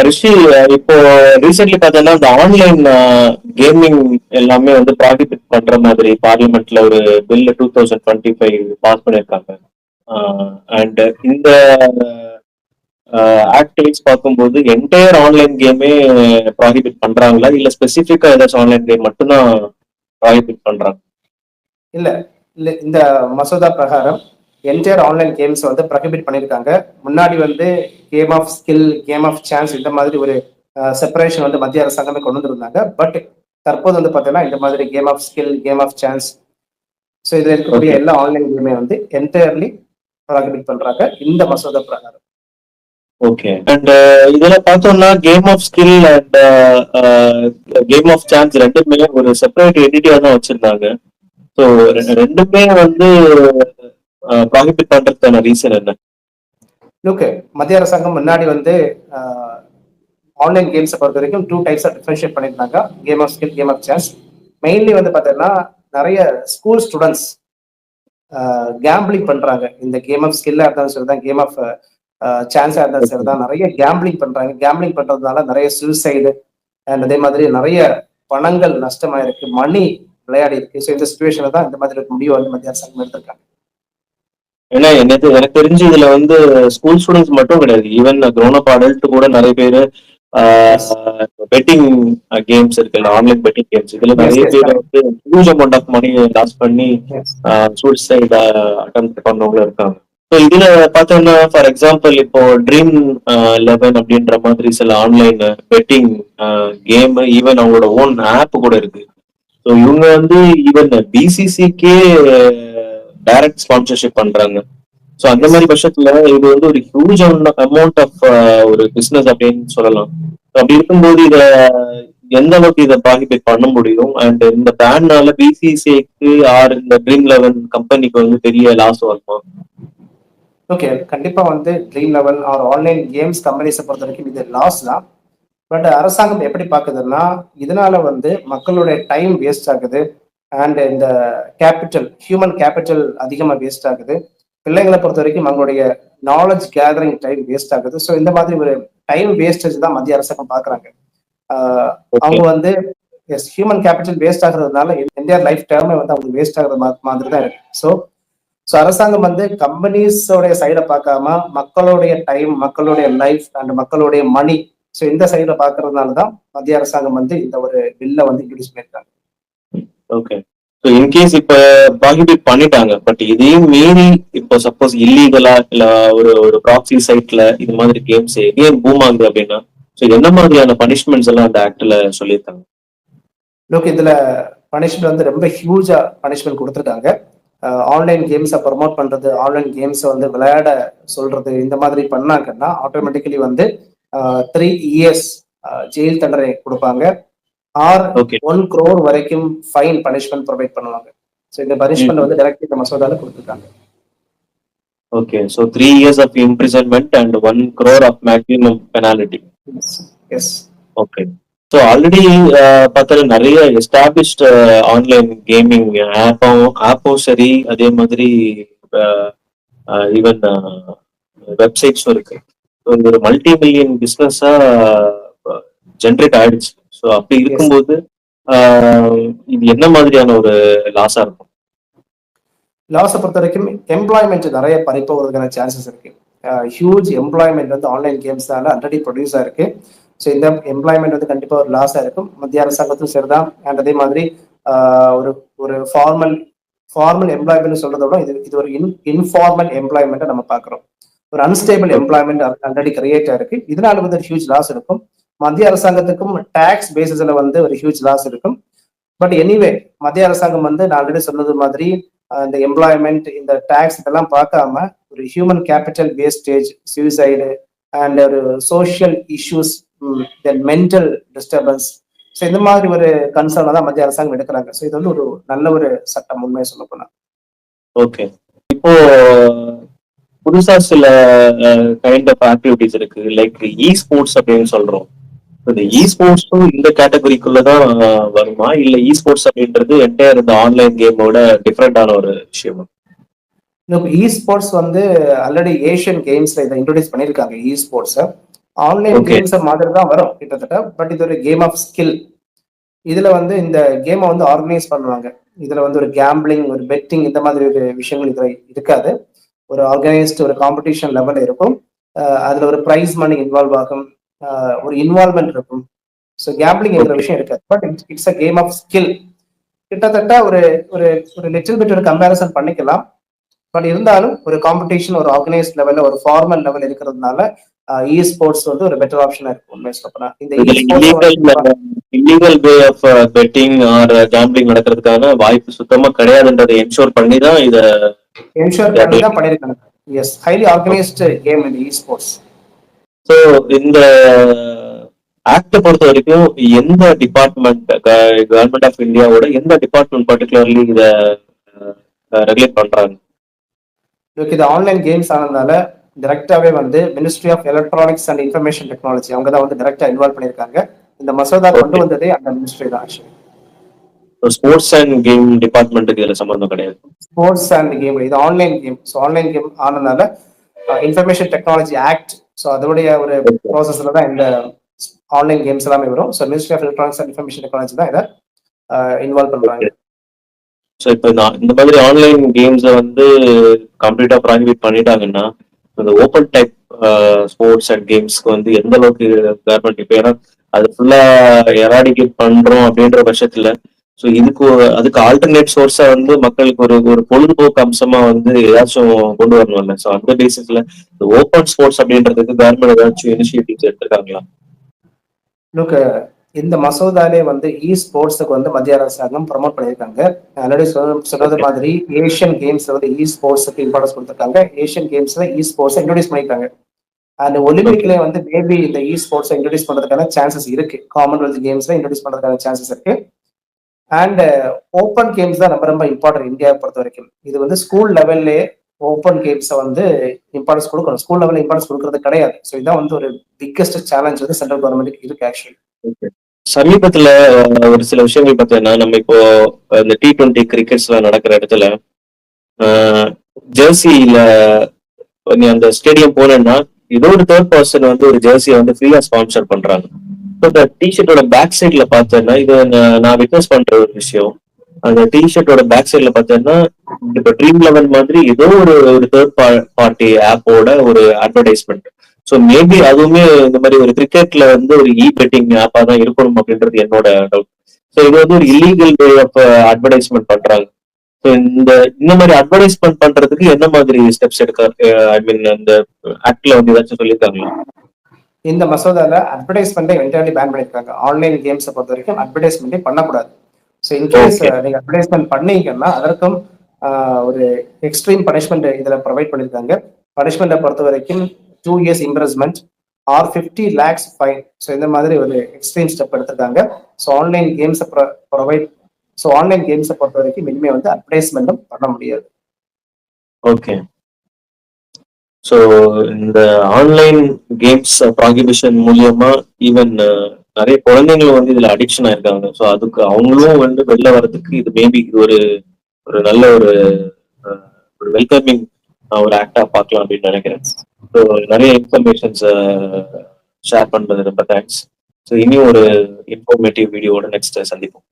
ரிஷி, இப்போ ரீசென்ட்லி பார்த்தீங்கன்னா இந்த ஆன்லைன் கேமிங் எல்லாமே வந்து ப்ராஹிபிட் பண்ற மாதிரி பார்லிமெண்ட்ல ஒரு பில் 2025 பாஸ் பண்ணியிருக்காங்க. அண்ட் இந்த ஆக்ட் வைஸ் பார்க்கும்போது என்டையர் ஆன்லைன் கேமே ப்ராஹிபிட் பண்றாங்களா, இல்ல ஸ்பெசிஃபிக்கா ஏதாச்சும் ஆன்லைன் கேம் மட்டும்தான் ப்ராஹிபிட் பண்றாங்க? இல்ல இல்ல இந்த மசோதா பிரகாரம் என்டையர் ஆன்லைன் கேம்ஸ் வந்து ப்ரொஹிபிட் பண்ணியிருக்காங்க. முன்னாடி வந்து game of skill, game of chance இந்த மாதிரி ஒரு செப்பரேஷன் வந்து மத்திய அரசாங்கமே கொண்டு வந்திருந்தாங்க. பட் தற்போது வந்து பார்த்தீங்கன்னா இந்த மாதிரி game of skill, game of chance, so இதில் இருக்கக்கூடிய ஓகே. எல்லா ஆன்லைன் கேமே வந்து என்டையர்லி ப்ராஹிபிட் பண்றாங்க இந்த மசோதா பிரகாரம். ஓகே. அண்ட் இதுல பார்த்தோம்னா game of skill and game of chance ரெண்டுமே ஒரு செப்பரேட் என்டிட்டியா தான் வச்சிருந்தாங்க. ஸோ ரெண்டுமே வந்து ப்ராஹிபிட் பண்றதுக்கான ரீசன் என்ன? ஓகே, மத்திய அரசாங்கம் முன்னாடி வந்து ஆன்லைன் கேம்ஸை பொறுத்த வரைக்கும் 2 டைப்ஸ் ஆஃப் டிஃபரன்ஷியேட் பண்ணியிருந்தாங்க. Game of skill, game of chance. Mainly வந்து பார்த்தீங்கன்னா நிறைய ஸ்கூல் ஸ்டூடெண்ட்ஸ் கேம்பிளிங் பண்றாங்க. இந்த கேம் ஆஃப் ஸ்கில்லா இருந்தாலும் சரிதான், கேம் ஆஃப் சான்ஸா இருந்தாலும் சரிதான், நிறைய கேம்பிளிங் பண்றாங்க. கேம்பிளிங் பண்றதுனால நிறைய சூசைடு அண்ட் அதே மாதிரி நிறைய பணங்கள் நஷ்டமாயிருக்கு, மணி விளையாடி இருக்கு. ஸோ இந்த சுச்சுவேஷன்ல தான் இந்த மாதிரி ஒரு முடிவு வந்து மத்திய அரசாங்கம் எடுத்திருக்காங்க. ஏன்னா எனக்கு தெரிஞ்சு இதுல வந்து ஸ்கூல் ஸ்டூடெண்ட்ஸ் மட்டும் கிடையாது, ஈவன் க்ரோன் அப் அடல்ட் கூட நிறைய பேர் பெட்டிங் கேம்ஸ் இருக்குல்ல, ஆன்லைன் பெட்டிங் கேம்ஸ், இதுல நிறைய பேர் வந்து huge amount of money loss பண்ணி சூசைட் அட்டெம்ப்ட் பண்ணவங்களும் இருக்காங்க. ஸோ இதுல பார்த்தோம்னா ஃபார் எக்ஸாம்பிள் இப்போ ட்ரீம் 11 அப்படின்ற மாதிரி சில ஆன்லைன் பெட்டிங் கேம், ஈவன் அவங்களோட ஓன் ஆப் கூட இருக்கு. ஸோ இவங்க வந்து ஈவன் பிசிசிக்கே டைரக்ட் ஸ்பான்சர்ஷிப் பண்றாங்க. ஸோ அந்த மாதிரி பட்சத்துல இது வந்து ஒரு ஹியூஜ் அமௌண்ட் ஆஃப் ஒரு பிசினஸ் அப்படின்னு சொல்லலாம். அப்படி இருக்கும்போது இத எந்த அளவுக்கு இதை ப்ராஹிபிட் பண்ண முடியும்? அண்ட் இந்த பேன்னால பிசிசிஐக்கு ஆர் இந்த ட்ரீம் 11 கம்பெனிக்கு வந்து பெரிய லாஸ் வருமா? ஓகே, கண்டிப்பா வந்து ட்ரீம் 11 ஆர் ஆன்லைன் கேம்ஸ் கம்பெனிஸை பொறுத்த வரைக்கும் இது லாஸ் தான். பட் அரசாங்கம் எப்படி பாக்குதுன்னா, இதனால வந்து மக்களுடைய டைம் வேஸ்ட் ஆகுது அண்ட் இந்த கேபிட்டல், ஹியூமன் கேபிட்டல் அதிகமா வேஸ்ட் ஆகுது. பிள்ளைங்களை பொறுத்த வரைக்கும் அவங்களுடைய நாலேஜ் கேதரிங் டைம் வேஸ்ட் ஆகுது. ஸோ இந்த மாதிரி ஒரு டைம் வேஸ்டேஜ் தான் மத்திய அரசாங்கம் பாக்குறாங்க. அவங்க வந்து ஹியூமன் கேபிட்டல் வேஸ்ட் ஆகுறதுனால என்டையர் லைஃப் டேர்மே வந்து அவங்க வேஸ்ட் ஆகுற மாதிரி தான் இருக்கு. ஸோ அரசாங்கம் வந்து கம்பெனிஸோடைய சைடை பார்க்காம மக்களுடைய டைம், மக்களுடைய லைஃப் அண்ட் மக்களுடைய மணி, ஸோ இந்த சைட பாக்குறதுனால தான் மத்திய அரசாங்கம் வந்து இந்த ஒரு பில்லை வந்து இன்ட்ரோடியூஸ் பண்ணிருக்காங்க. ஓகே. ஸோ இன்கேஸ் இப்ப ப்ராஹிபிட் பண்ணிட்டாங்க, பட் இதையும் மீறி இப்போ சப்போஸ் இல்லீகலா இல்ல ஒரு ப்ராக்ஸி சைட்ல இது மாதிரி கேம்ஸ் கேம் பூம் ஆகுது அப்படின்னா, ஸோ என்ன மாதிரியான பனிஷ்மெண்ட்ஸ் எல்லாம் அந்த ஆக்ட்ல சொல்லியிருக்காங்க? லோக், இதுல பனிஷ்மெண்ட் வந்து ரொம்ப ஹியூஜா பனிஷ்மெண்ட் கொடுத்துருக்காங்க. ஆன்லைன் கேம்ஸை ப்ரமோட் பண்றது, ஆன்லைன் கேம்ஸை வந்து விளையாட சொல்றது, இந்த மாதிரி பண்ணாங்கன்னா ஆட்டோமேட்டிக்கலி வந்து 3 years ஜெயில் தண்டனை கொடுப்பாங்க, ஆர் 1 crore வரைக்கும் ஃபைன் பனிஷ்மெண்ட் ப்ரொவைட் பண்ணுவாங்க. ஸோ இந்த பனிஷ்மெண்ட் வந்து டைரக்ட் இந்த மசோதால கொடுத்துருக்காங்க. Okay, so 3 years of imprisonment and 1 crore of maximum penalty. Yes. Okay. So already பார்த்தா நிறைய எஸ்டாப்ளிஷ்ட் ஆன்லைன் கேமிங் ஆப்பும் சரி, அதே மாதிரி ஈவன் வெப்சைட்ஸும் இருக்கு. ஸோ இது ஒரு மல்டி மில்லியன் பிஸ்னஸா ஜென்ரேட் ஆயிடுச்சு. ஸோ அப்படி இருக்கும்போது இது என்ன மாதிரியான ஒரு லாஸா இருக்கும்? லாஸை பொறுத்த வரைக்கும் எம்ப்ளாய்மெண்ட் நிறைய பறிப்போவதற்கான சான்சஸ் இருக்கு. ஹியூஜ் எம்ப்ளாய்மெண்ட் வந்து ஆன்லைன் கேம்ஸ்னால ஆல்ரெடி ப்ரொடியூஸ் ஆயிருக்கு. ஸோ இந்த எம்ப்ளாய்மெண்ட் வந்து கண்டிப்பாக ஒரு லாஸாக இருக்கும். மத்திய அரசாங்கத்தும் சரிதான். அண்ட் அதே மாதிரி ஒரு ஒரு ஃபார்மல் எம்ப்ளாய்மெண்ட் சொல்றத விட இது ஒரு இன்ஃபார்மல் எம்ப்ளாய்மெண்ட்டை நம்ம பார்க்குறோம். ஒரு அன்ஸ்டேபிள் எம்ப்ளாய்மெண்ட் ஆல்ரெடி கிரியேட் ஆயிருக்கு. இதனால வந்து ஒரு ஹியூஜ் லாஸ் இருக்கும். மத்திய அரசாங்கத்துக்கும் டாக்ஸ் பேசிஸ்ல வந்து ஒரு ஹியூஜ் லாஸ் இருக்கும். பட் எனிவே மத்திய அரசாங்கம் வந்து நான் ஆல்ரெடி சொன்னது மாதிரி இந்த எம்ப்ளாய்மெண்ட், இந்த டாக்ஸ் இதெல்லாம் பார்க்காம ஒரு human capital wastage, suicide and ஒரு சோஷியல் இஷ்யூஸ், தென் மென்டல் டிஸ்டர்பன்ஸ், ஸோ இந்த மாதிரி ஒரு கன்சர்னை தான் மத்திய அரசாங்கம் எடுக்கிறாங்க. ஸோ இது வந்து ஒரு நல்ல ஒரு சட்டம் உண்மையை சொல்ல போனா. ஓகே. இப்போ புதுசா சில கைண்ட் ஆஃப் ஆக்டிவிட்டிஸ் இருக்கு, லைக் இ ஸ்போர்ட்ஸ் அப்படின்னு சொல்றோம். இந்த இ ஸ்போர்ட்ஸும் இந்த கேட்டகரிக்குள்ளதான் வருமா, இல்ல இ ஸ்போர்ட்ஸ் அப்படின்றது என்டையர் இந்த ஆன்லைன் கேமோட டிஃப்ரெண்டான ஒரு விஷயமா? இ ஸ்போர்ட்ஸ் வந்து ஆல்ரெடி ஏஷியன் கேம்ஸ்ல இதை இன்ட்ரோடியூஸ் பண்ணியிருக்காங்க. இ ஸ்போர்ட்ஸை ஆன்லைன் ஓகே. கேம்ஸ் மாதிரி தான் வரும் கிட்டத்தட்ட. பட் இது ஒரு கேம் ஆஃப் ஸ்கில். இதுல வந்து இந்த கேமை வந்து ஆர்கனைஸ் பண்ணுவாங்க. இதுல வந்து ஒரு கேம்பிளிங், ஒரு பெட்டிங் இந்த மாதிரி ஒரு விஷயங்கள் இதுல இருக்காது. ஒரு ஆர்கனைஸ்டு ஒரு காம்படிஷன் லெவல் இருக்கும். அதுல ஒரு பிரைஸ் மணி இன்வால்வ் ஆகும். ஒரு இன்வால்வ்மெண்ட் இருக்கும். ஸோ கேம்பிளிங்ங்கிற ஓகே. விஷயம் இருக்காது. But it's a game of skill. கிட்டத்தட்ட ஒரு ஒரு ஒரு லிட்டில் பிட் ஒரு கம்பேரிசன் பண்ணிக்கலாம். பட் இருந்தாலும் ஒரு காம்படிஷன், ஒரு ஆர்கனைஸ்ட் லெவல்ல, ஒரு ஃபார்மல் லெவல் இருக்கிறதுனால இ ஸ்போர்ட்ஸ் வந்து ஒரு பெட்டர் ஆப்ஷனா இருக்கும் உண்மையை சொல்லப்போனா. இந்த இ இதுல ஸ்போர்ட்ஸ் வந்து illegal way of betting or gambling நடக்கிறதுக்கான வாய்ப்பு சுத்தமா கிடையாதுன்றதை என்ஷோர் பண்ணி தான் இத என்ஷூர் பண்ணி தான் பண்ணியிருக்காங்க. எஸ், ஹைலி ஆர்கனைஸ்டு கேம் இந்த இ ஸ்போர்ட்ஸ். ஸோ இந்த ஆக்ட பொறுத்த வரைக்கும் எந்த டிபார்ட்மெண்ட், கவர்மெண்ட் ஆஃப் இந்தியாவோட எந்த டிபார்ட்மெண்ட் பர்டிகுலர்லி இத ரெகுலேட் பண்றாங்க? இது ஆன்லைன் கேம்ஸ் ஆனதுனால டைரக்டாவே வந்து ministry of electronics and information technology அவங்க தான் வந்து டைரக்டா இன்வால்வ் பண்ணியிருக்காங்க. இந்த மசோதா கொண்டு ஓகே. வந்ததே அந்த மினிஸ்ட்ரி தான் ஆக்சுவலி. ஸ்போர்ட்ஸ் அண்ட் கேம் டிபார்ட்மெண்ட்டுக்கு இதுல சம்பந்தம் கிடையாது. ஸ்போர்ட்ஸ் அண்ட் கேம், இது online game. So online game ஆனதுனால இன்ஃபர்மேஷன் டெக்னாலஜி ஆக்ட், ஸோ அதோடைய ஒரு ஓகே. ப்ராசஸ்ல தான் இந்த ஆன்லைன் கேம்ஸ் எல்லாமே வரும். So ministry of electronics and information technology தான் இதை இன்வால்வ் பண்றாங்க. ஓகே. ஸோ இப்போ இந்த மாதிரி ஆன்லைன் கேம்ஸை வந்து கம்ப்ளீட்டா ப்ராஹிபிட் பண்ணிட்டாங்கன்னா இந்த ஓப்பன் டைப் ஸ்போர்ட்ஸ் அண்ட் கேம்ஸ்க்கு வந்து எந்த அளவுக்கு கவர்மெண்ட் இப்போ, ஏன்னா அது ஃபுல்லா எராடிகேட் பண்றோம் அப்படின்ற பட்சத்துல ஸோ அதுக்கு ஆல்டர்னேட் சோர்ஸா வந்து மக்களுக்கு ஒரு ஒரு பொழுதுபோக்கு அம்சமா வந்து ஏதாச்சும் கொண்டு வரணும்ல. ஸோ அந்த பேசிஸ்ல இந்த ஓப்பன் ஸ்போர்ட்ஸ் அப்படின்றதுக்கு கவர்மெண்ட் ஏதாச்சும் இனிஷியேட்டிவ்ஸ் எடுத்திருக்காங்களா? லுக், இந்த மசோதாலே வந்து இ ஸ்போர்ட்ஸுக்கு வந்து மத்திய அரசாங்கம் ப்ரமோட் பண்ணியிருக்காங்க. ஆல்ரெடி சொன்னது ஓகே. மாதிரி ஏஷியன் கேம்ஸ் வந்து இ ஸ்போர்ட்ஸுக்கு இம்பார்ட்டன்ஸ் கொடுத்துருக்காங்க. ஏஷியன் கேம்ஸ்ல இ ஸ்போர்ட்ஸ் இன்ட்ரோடியூஸ் பண்ணியிருக்காங்க. அந்த ஓகே. ஒலிம்பிக்ல வந்து மேபி இந்த இ ஸ்போர்ட்ஸ் இன்ட்ரோடியூஸ் பண்றதுக்கான சான்சஸ் இருக்கு. காமன்வெல்த் கேம்ஸ்ல இன்ட்ரோடியூஸ் பண்றதுக்கான சான்சஸ் இருக்கு. அண்ட் ஓப்பன் கேம்ஸ் தான் ரொம்ப ரொம்ப இம்பார்ட்டன்ட் இந்தியாவை பொறுத்த வரைக்கும். இது வந்து ஸ்கூல் லெவல்லே ஓப்பன் கேம்ஸை வந்து இம்பார்ட்டன்ஸ் கொடுக்கணும். ஸ்கூல் லெவலில் இம்பார்ட்டன்ஸ் கொடுக்கறது கிடையாது. ஸோ இதான் வந்து ஒரு பிக்கஸ்ட் சேலஞ்ச் வந்து சென்ட்ரல் கவர்மெண்ட்டுக்கு இருக்கு ஆக்சுவலி. சமீபத்துல ஒரு சில விஷயங்கள் பார்த்தீங்கன்னா நம்ம இப்போ இந்த T20 கிரிக்கெட்ஸ் எல்லாம் நடக்கிற இடத்துல ஜெர்சியில நீ அந்த ஸ்டேடியம் போனேன்னா ஏதோ ஒரு தேர்ட் பர்சன் வந்து ஒரு ஜெர்சியை வந்து ஃப்ரீயா ஸ்பான்சர் பண்றாங்க. இந்த டிஷர்ட்டோட பேக் சைட்ல பார்த்தேன்னா இது நான் விட்னஸ் பண்ற ஒரு விஷயம். அந்த டிஷர்ட்டோட பேக் சைட்ல பார்த்தேன்னா இப்ப ட்ரீம் லெவன் மாதிரி ஏதோ ஒரு ஒரு தேர்ட் பார்ட்டி ஆப்போட ஒரு அட்வர்டைஸ்மெண்ட். ஸோ மேபி அதுவுமே இந்த மாதிரி ஒரு கிரிக்கெட்ல வந்து ஒரு இ பெட்டிங் ஆப்பா தான் இருக்கணும் அப்படின்றது என்னோட டவுட். ஸோ இது வந்து ஒரு இல்லீகல் வே ஆஃப் அட்வர்டைஸ்மெண்ட் பண்றாங்க. ஸோ இந்த மாதிரி அட்வர்டைஸ்மெண்ட் பண்றதுக்கு என்ன மாதிரி ஸ்டெப்ஸ் எடுக்க, ஐ மீன் அந்த ஆக்ட்ல வந்து ஏதாச்சும் சொல்லியிருக்காங்களா? இந்த மசோதால அட்வர்டைஸ்மெண்ட்டை என்டையர்லி பேன் பண்ணியிருக்காங்க. ஆன்லைன் கேம்ஸை பொறுத்த வரைக்கும் அட்வர்டைஸ்மெண்ட்டே பண்ணக்கூடாது. So in case okay. நீங்க அட்வர்டைஸ்மெண்ட் பண்ணீங்கன்னா அதற்கும் ஒரு எக்ஸ்ட்ரீம் பனிஷ்மெண்ட் இதுல ப்ரொவைட் பண்ணியிருக்காங்க. பனிஷ்மெண்ட்டை பொறுத்த வரைக்கும் 2 years imprisonment or 50 lakhs fine. So இந்த மாதிரி ஒரு எக்ஸ்ட்ரீம் ஸ்டெப் எடுத்திருக்காங்க. ஸோ ஆன்லைன் கேம்ஸை ஆன்லைன் கேம்ஸை பொறுத்த வரைக்கும் இனிமே வந்து அட்வர்டைஸ்மெண்ட்டும் பண்ண முடியாது. ஓகே. ஸோ இந்த ஆன்லைன் கேம்ஸ் ப்ராகிபிஷன் மூலியமா ஈவன் நிறைய குழந்தைங்களும் வந்து இதுல அடிக்ஷன் ஆயிருக்காங்க. ஸோ அதுக்கு அவங்களும் வந்து வெளில வர்றதுக்கு இது மேபி இது ஒரு ஒரு நல்ல ஒரு வெல்கமிங் ஒரு ஆக்டா பார்க்கலாம் அப்படின்னு நினைக்கிறேன். ஸோ நிறைய இன்ஃபர்மேஷன்ஸ் ஷேர் பண்றது ரொம்ப தேங்க்ஸ். ஸோ இனியும் ஒரு இன்ஃபர்மேட்டிவ் வீடியோட நெக்ஸ்ட் சந்திப்போம்.